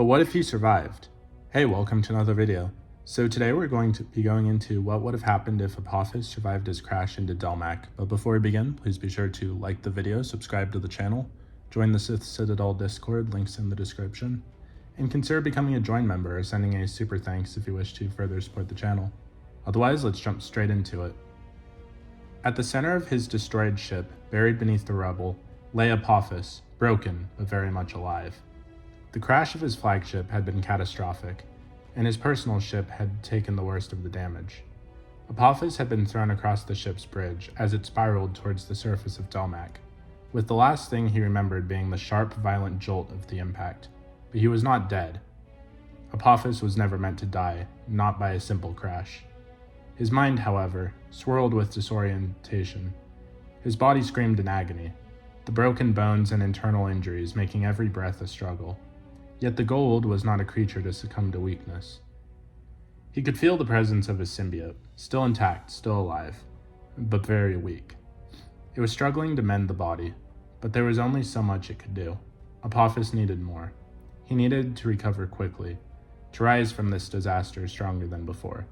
what if he survived? Hey, welcome to another video. So today we're going to be going into what would have happened if APOPHIS survived his crash into DELMAK. But before we begin, please be sure to like the video, subscribe to the channel, join the Sith Citadel Discord, links in the description, and consider becoming a join member or sending a super thanks if you wish to further support the channel. Otherwise, let's jump straight into it. At the center of his destroyed ship, buried beneath the rubble, lay APOPHIS, broken but very much alive. The crash of his flagship had been catastrophic, and his personal ship had taken the worst of the damage. APOPHIS had been thrown across the ship's bridge as it spiraled towards the surface of DELMAK, with the last thing he remembered being the sharp, violent jolt of the impact. But he was not dead. APOPHIS was never meant to die, not by a simple crash. His mind, however, swirled with disorientation. His body screamed in agony, the broken bones and internal injuries making every breath a struggle. Yet the gold was not a creature to succumb to weakness. He could feel the presence of his symbiote, still intact, still alive, but very weak. It was struggling to mend the body, but there was only so much it could do. APOPHIS needed more. He needed to recover quickly, to rise from this disaster stronger than before.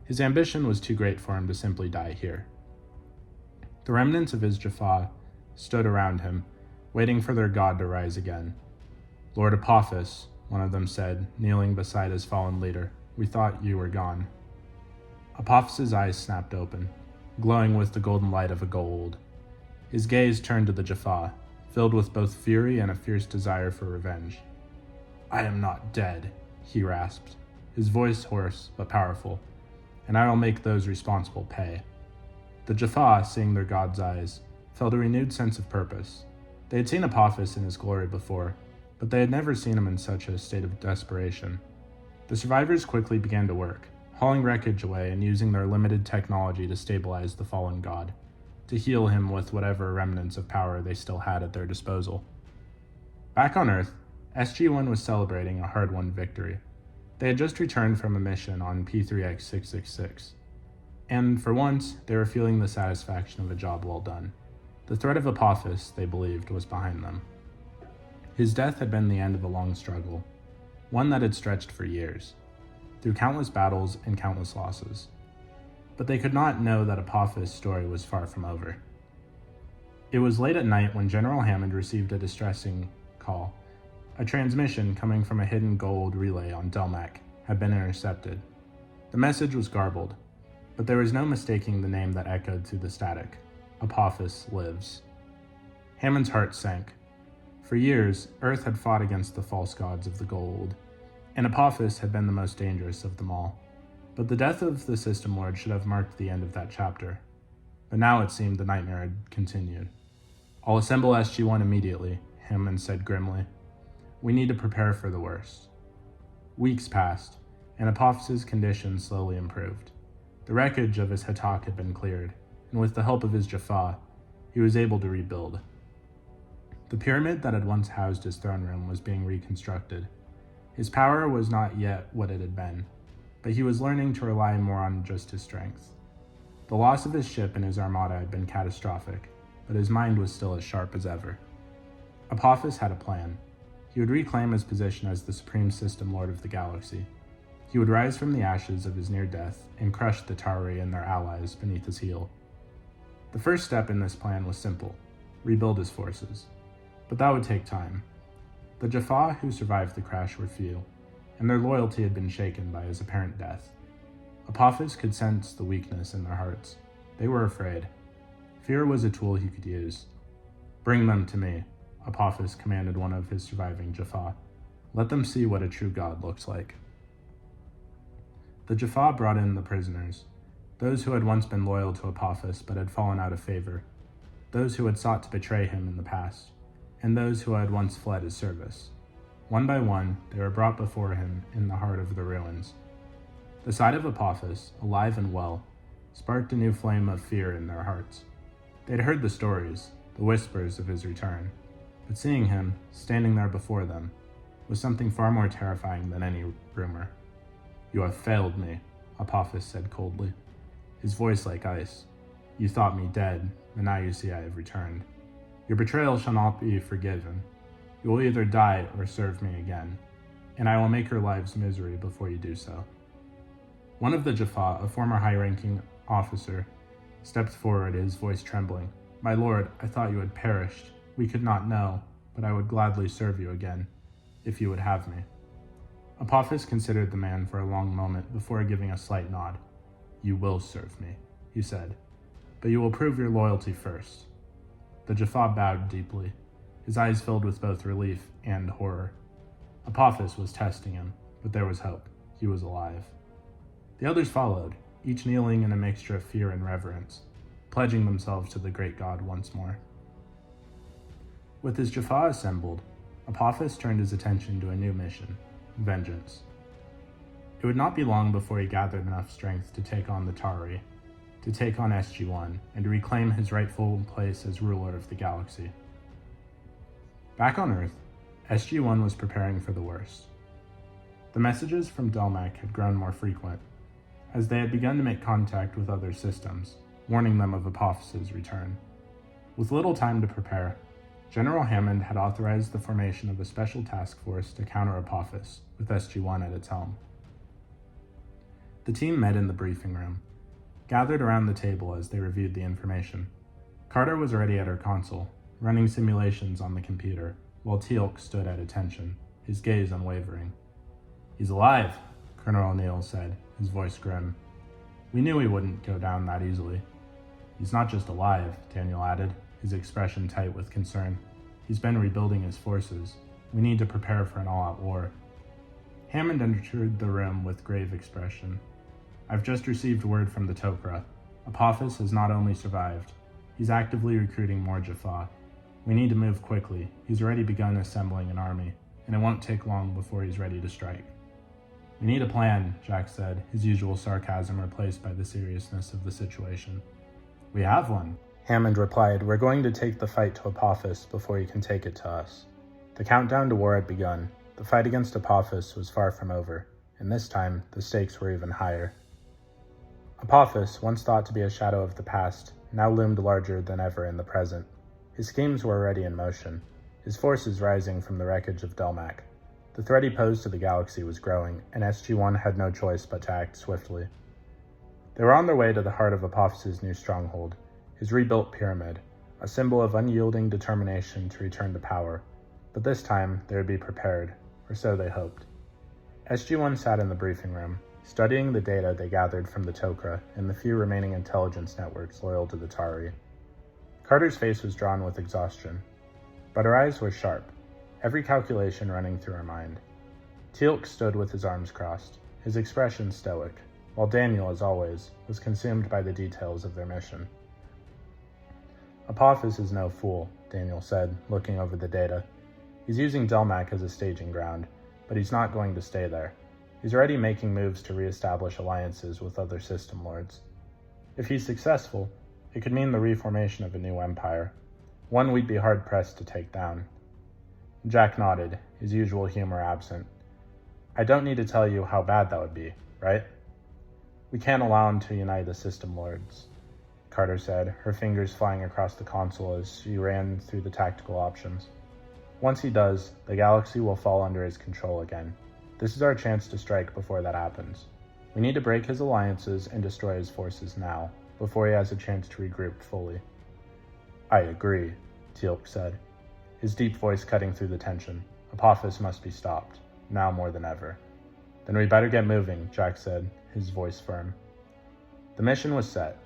His ambition was too great for him to simply die here. The remnants of his Jaffa stood around him, waiting for their god to rise again. "Lord APOPHIS," one of them said, kneeling beside his fallen leader, "we thought you were gone." APOPHIS's eyes snapped open, glowing with the golden light of a gold. His gaze turned to the Jaffa, filled with both fury and a fierce desire for revenge. "I am not dead," he rasped, his voice hoarse but powerful, "and I will make those responsible pay." The Jaffa, seeing their god's eyes, felt a renewed sense of purpose. They had seen APOPHIS in his glory before, but they had never seen him in such a state of desperation. The survivors quickly began to work, hauling wreckage away and using their limited technology to stabilize the fallen god, to heal him with whatever remnants of power they still had at their disposal. Back on Earth, SG1 was celebrating a hard-won victory. They had just returned from a mission on P3X666, and for once, they were feeling the satisfaction of a job well done. The threat of APOPHIS, they believed, was behind them. His death had been the end of a long struggle, one that had stretched for years, through countless battles and countless losses. But they could not know that APOPHIS' story was far from over. It was late at night when General Hammond received a distressing call. A transmission coming from a hidden gold relay on DELMAK had been intercepted. The message was garbled, but there was no mistaking the name that echoed through the static. APOPHIS lives. Hammond's heart sank. For years, Earth had fought against the false gods of the gold, and APOPHIS had been the most dangerous of them all. But the death of the System Lord should have marked the end of that chapter. But now it seemed the nightmare had continued. "I'll assemble SG1 immediately," Hammond said grimly. "We need to prepare for the worst." Weeks passed, and APOPHIS' condition slowly improved. The wreckage of his Hatak had been cleared, and with the help of his Jaffa, he was able to rebuild. The pyramid that had once housed his throne room was being reconstructed. His power was not yet what it had been, but he was learning to rely more on just his strength. The loss of his ship and his armada had been catastrophic, but his mind was still as sharp as ever. APOPHIS had a plan. He would reclaim his position as the Supreme System Lord of the Galaxy. He would rise from the ashes of his near death and crush the Tauri and their allies beneath his heel. The first step in this plan was simple: rebuild his forces. But that would take time. The Jaffa who survived the crash were few, and their loyalty had been shaken by his apparent death. APOPHIS could sense the weakness in their hearts. They were afraid. Fear was a tool he could use. "Bring them to me," APOPHIS commanded one of his surviving Jaffa. "Let them see what a true god looks like." The Jaffa brought in the prisoners, those who had once been loyal to APOPHIS but had fallen out of favor, those who had sought to betray him in the past, and those who had once fled his service. One by one, they were brought before him in the heart of the ruins. The sight of APOPHIS, alive and well, sparked a new flame of fear in their hearts. They had heard the stories, the whispers of his return, but seeing him, standing there before them, was something far more terrifying than any rumor. "You have failed me," APOPHIS said coldly, his voice like ice. "You thought me dead, but now you see I have returned. Your betrayal shall not be forgiven. You will either die or serve me again. and I will make your lives misery before you do so." One of the Jaffa, a former high-ranking officer, stepped forward, his voice trembling. "My lord, I thought you had perished. We could not know, but I would gladly serve you again, if you would have me." Apophis considered the man for a long moment before giving a slight nod. "You will serve me," he said, "but you will prove your loyalty first." The Jaffa bowed deeply, his eyes filled with both relief and horror. Apophis was testing him, but there was hope. He was alive. The others followed, each kneeling in a mixture of fear and reverence, pledging themselves to the great god once more. With his Jaffa assembled, Apophis turned his attention to a new mission: vengeance. It would not be long before he gathered enough strength to take on the Tari, to take on SG1, and to reclaim his rightful place as ruler of the galaxy. Back on Earth, SG1 was preparing for the worst. The messages from DELMAK had grown more frequent, as they had begun to make contact with other systems, warning them of Apophis's return. With little time to prepare, General Hammond had authorized the formation of a special task force to counter Apophis, with SG1 at its helm. The team met in the briefing room, gathered around the table as they reviewed the information. Carter was already at her console, running simulations on the computer, while Teal'c stood at attention, his gaze unwavering. "He's alive," Colonel O'Neill said, his voice grim. "We knew he wouldn't go down that easily." "He's not just alive," Daniel added, his expression tight with concern. "He's been rebuilding his forces. We need to prepare for an all-out war." Hammond entered the room with grave expression. "I've just received word from the Tok'ra. Apophis has not only survived, he's actively recruiting more Jaffa. We need to move quickly. He's already begun assembling an army, and it won't take long before he's ready to strike." "We need a plan," Jack said, his usual sarcasm replaced by the seriousness of the situation. "We have one," Hammond replied. "We're going to take the fight to Apophis before he can take it to us." The countdown to war had begun. The fight against Apophis was far from over, and this time the stakes were even higher. Apophis, once thought to be a shadow of the past, now loomed larger than ever in the present. His schemes were already in motion, his forces rising from the wreckage of DELMAK. The threat he posed to the galaxy was growing, and SG1 had no choice but to act swiftly. They were on their way to the heart of Apophis's new stronghold, his rebuilt pyramid, a symbol of unyielding determination to return to power. But this time they would be prepared, or so they hoped. SG1 sat in the briefing room, studying the data they gathered from the Tok'ra and the few remaining intelligence networks loyal to the Tari. Carter's face was drawn with exhaustion, but her eyes were sharp, every calculation running through her mind. Teal'c stood with his arms crossed, his expression stoic, while Daniel, as always, was consumed by the details of their mission. "Apophis is no fool," Daniel said, looking over the data. "He's using DELMAK as a staging ground, but he's not going to stay there. He's already making moves to re-establish alliances with other system lords. If he's successful, it could mean the reformation of a new empire, one we'd be hard-pressed to take down." Jack nodded, his usual humor absent. "I don't need to tell you how bad that would be, right?" "We can't allow him to unite the system lords," Carter said, her fingers flying across the console as she ran through the tactical options. "Once he does, the galaxy will fall under his control again. This is our chance to strike before that happens. We need to break his alliances and destroy his forces now, before he has a chance to regroup fully." "I agree," Teal'c said, his deep voice cutting through the tension. "Apophis must be stopped, now more than ever." "Then we better get moving," Jack said, his voice firm. The mission was set.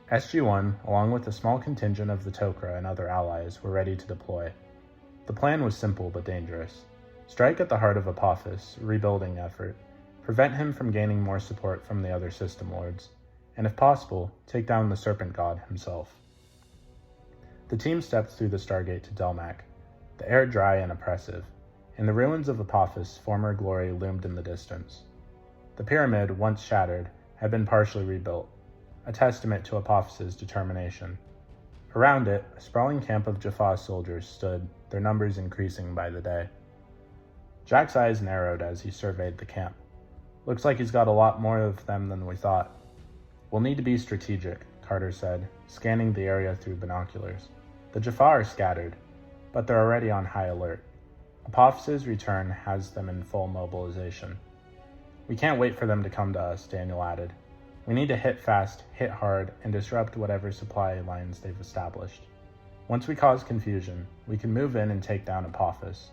SG1, along with a small contingent of the Tok'ra and other allies, were ready to deploy. The plan was simple but dangerous. Strike at the heart of Apophis' rebuilding effort, prevent him from gaining more support from the other system lords, and if possible, take down the Serpent God himself. The team stepped through the Stargate to DELMAK, the air dry and oppressive. In the ruins of Apophis, former glory loomed in the distance. The pyramid, once shattered, had been partially rebuilt, a testament to Apophis's determination. Around it, a sprawling camp of Jaffa soldiers stood, their numbers increasing by the day. Jack's eyes narrowed as he surveyed the camp. "Looks like he's got a lot more of them than we thought." "We'll need to be strategic," Carter said, scanning the area through binoculars. "The Jaffa are scattered, but they're already on high alert. Apophis's return has them in full mobilization. We can't wait for them to come to us, Daniel added. We need to hit fast, hit hard, and disrupt whatever supply lines they've established. Once we cause confusion, we can move in and take down Apophis.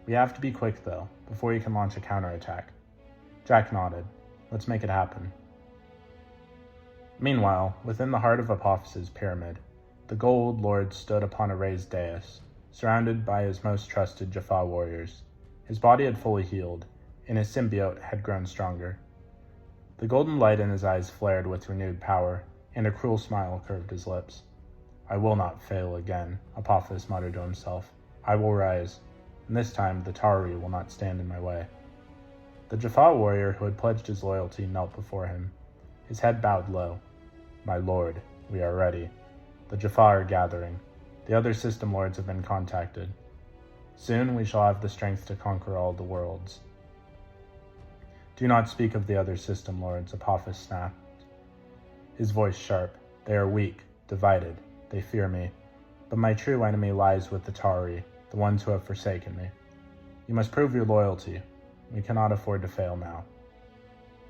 We have to be quick, though, before you can launch a counterattack. Jack nodded. Let's make it happen. Meanwhile, within the heart of Apophis's pyramid, the Gold Lord stood upon a raised dais, surrounded by his most trusted Jaffa warriors. His body had fully healed, and his symbiote had grown stronger. The golden light in his eyes flared with renewed power, and a cruel smile curved his lips. I will not fail again, Apophis muttered to himself. I will rise, and this time the Tari will not stand in my way. The Jaffa warrior who had pledged his loyalty knelt before him, his head bowed low. My lord, we are ready. The Jaffa are gathering. The other system lords have been contacted. Soon we shall have the strength to conquer all the worlds. Do not speak of the other system lords, Apophis snapped, his voice sharp. They are weak, divided. They fear me. But my true enemy lies with the Tari, the ones who have forsaken me. You must prove your loyalty. We cannot afford to fail now.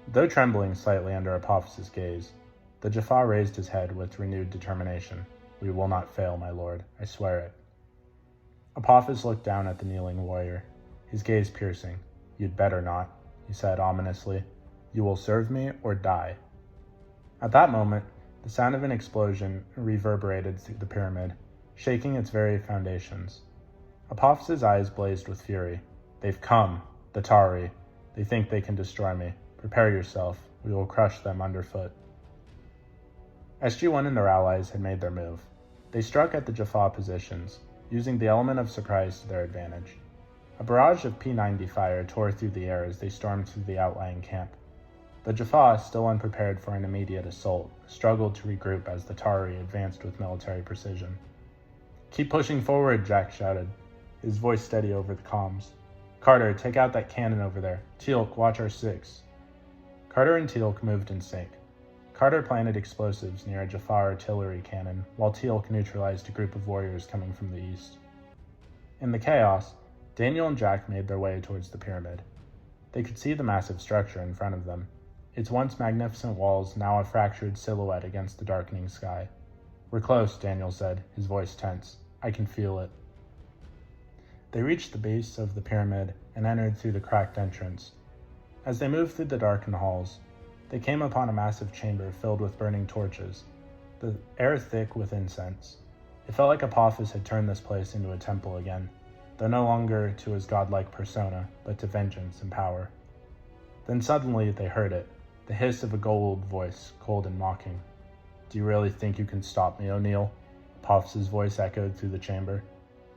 Though trembling slightly under Apophis's gaze, the Jaffa raised his head with renewed determination. We will not fail, my lord. I swear it. Apophis looked down at the kneeling warrior, his gaze piercing. You'd better not, he said ominously. You will serve me or die. At that moment, the sound of an explosion reverberated through the pyramid, shaking its very foundations. Apophis's eyes blazed with fury. They've come, the Tari. They think they can destroy me. Prepare yourself. We will crush them underfoot. SG1 and their allies had made their move. They struck at the Jaffa positions, using the element of surprise to their advantage. A barrage of P-90 fire tore through the air as they stormed through the outlying camp. The Jaffa, still unprepared for an immediate assault, struggled to regroup as the Tari advanced with military precision. Keep pushing forward, Jack shouted, his voice steady over the comms. Carter, take out that cannon over there. Teal'c, watch our six. Carter and Teal'c moved in sync. Carter planted explosives near a Jaffa artillery cannon, while Teal'c neutralized a group of warriors coming from the east. In the chaos, Daniel and Jack made their way towards the pyramid. They could see the massive structure in front of them, its once magnificent walls now a fractured silhouette against the darkening sky. We're close, Daniel said, his voice tense. I can feel it. They reached the base of the pyramid and entered through the cracked entrance. As they moved through the darkened halls, they came upon a massive chamber filled with burning torches, the air thick with incense. It felt like Apophis had turned this place into a temple again, though no longer to his godlike persona, but to vengeance and power. Then suddenly they heard it, the hiss of a gold voice, cold and mocking. Do you really think you can stop me, O'Neill? Apophis's voice echoed through the chamber.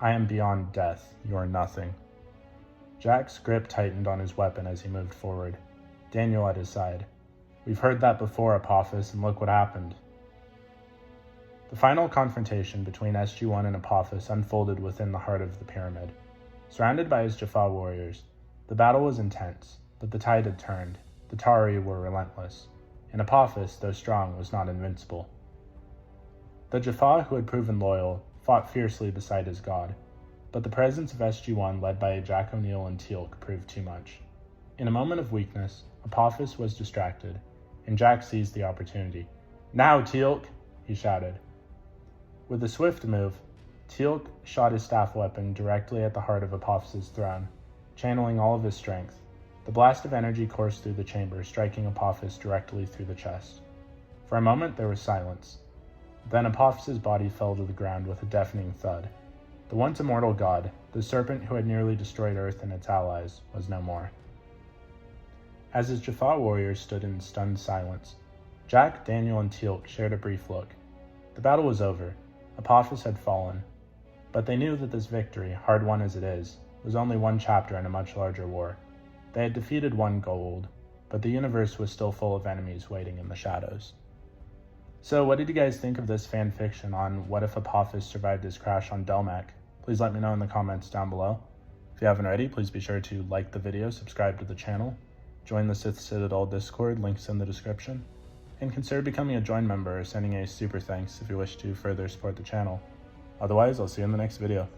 I am beyond death. You are nothing. Jack's grip tightened on his weapon as he moved forward, Daniel at his side. We've heard that before, Apophis, and look what happened. The final confrontation between SG1 and Apophis unfolded within the heart of the pyramid. Surrounded by his Jaffa warriors, the battle was intense, but the tide had turned. The Tari were relentless, and Apophis, though strong, was not invincible. The Jaffa, who had proven loyal, fought fiercely beside his god, but the presence of SG1 led by Jack O'Neill and Teal'c proved too much. In a moment of weakness, Apophis was distracted, and Jack seized the opportunity. Now, Teal'c! He shouted. With a swift move, Teal'c shot his staff weapon directly at the heart of Apophis's throne, channeling all of his strength. The blast of energy coursed through the chamber, striking Apophis directly through the chest. For a moment there was silence. Then Apophis's body fell to the ground with a deafening thud. The once immortal god, the serpent who had nearly destroyed Earth and its allies, was no more. As his Jaffa warriors stood in stunned silence, Jack, Daniel, and Teal'c shared a brief look. The battle was over. Apophis had fallen. But they knew that this victory, hard won as it is, was only one chapter in a much larger war. They had defeated one Gold, but the universe was still full of enemies waiting in the shadows. So what did you guys think of this fan fiction on what if Apophis survived his crash on DELMAK? Please let me know in the comments down below. If you haven't already, please be sure to like the video, subscribe to the channel, join the Sith Citadel Discord, links in the description, and consider becoming a join member or sending a super thanks if you wish to further support the channel. Otherwise, I'll see you in the next video.